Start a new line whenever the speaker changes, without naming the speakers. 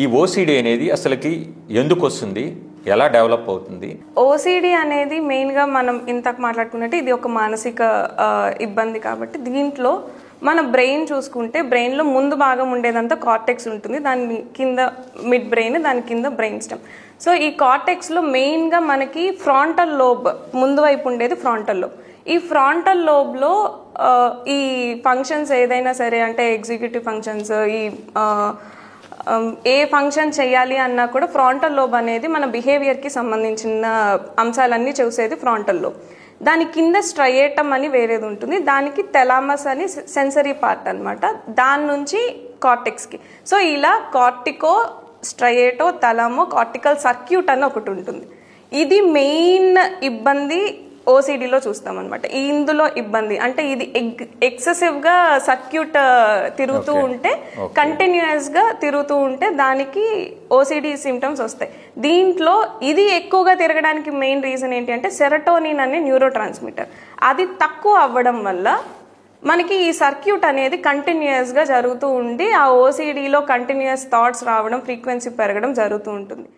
ఈ ఓసిడి అనేది అసలుకి ఎందుకు వస్తుంది, ఎలా డెవలప్ అవుతుంది?
ఓసిడి అనేది మెయిన్గా మనం ఇంతకు మాట్లాడుకున్నట్టు ఇది ఒక మానసిక ఇబ్బంది కాబట్టి దీంట్లో మన బ్రెయిన్ చూసుకుంటే బ్రెయిన్లో ముందు భాగం ఉండేదంతా కార్టెక్స్ ఉంటుంది, దాని కింద మిడ్ బ్రెయిన్, దాని కింద బ్రెయిన్ స్టెమ్. సో ఈ కార్టెక్స్లో మెయిన్గా మనకి ఫ్రాంటల్ లోబ్ ముందు వైపు ఉండేది ఫ్రాంటల్ లోబ్. ఈ ఫ్రాంటల్ లోబ్లో ఈ ఫంక్షన్స్ ఏదైనా సరే అంటే ఎగ్జిక్యూటివ్ ఫంక్షన్స్, ఈ ఏ ఫంక్షన్ చేయాలి అన్నా కూడా ఫ్రాంటల్ లోబ్ అనేది మన బిహేవియర్కి సంబంధించిన అంశాలన్నీ చూసేది ఫ్రాంటల్ లోబ్. దాని కింద స్ట్రయేటమ్ అని వేరేది ఉంటుంది, దానికి థెలామస్ అని సెన్సరీ పార్ట్ అనమాట, దాని నుంచి కార్టెక్స్కి. సో ఇలా కార్టికో స్ట్రయేటో థలామో కార్టికల్ సర్క్యూట్ అని ఒకటి ఉంటుంది. ఇది మెయిన్ ఇబ్బంది ఓసిడిలో చూస్తాం అనమాట. ఇందులో ఇబ్బంది అంటే ఇది ఎక్సెసివ్గా సర్క్యూట్ తిరుగుతూ ఉంటే, కంటిన్యూస్గా తిరుగుతూ ఉంటే దానికి ఓసిడి సిమ్టమ్స్ వస్తాయి. దీంట్లో ఇది ఎక్కువగా తిరగడానికి మెయిన్ రీజన్ ఏంటి అంటే సెరటోనిన్ అనే న్యూరో ట్రాన్స్మిటర్ అది తక్కువ అవ్వడం వల్ల మనకి ఈ సర్క్యూట్ అనేది కంటిన్యూస్గా జరుగుతూ ఉండి ఆ ఓసిడిలో కంటిన్యూస్ థాట్స్ రావడం, ఫ్రీక్వెన్సీ పెరగడం జరుగుతూ ఉంటుంది.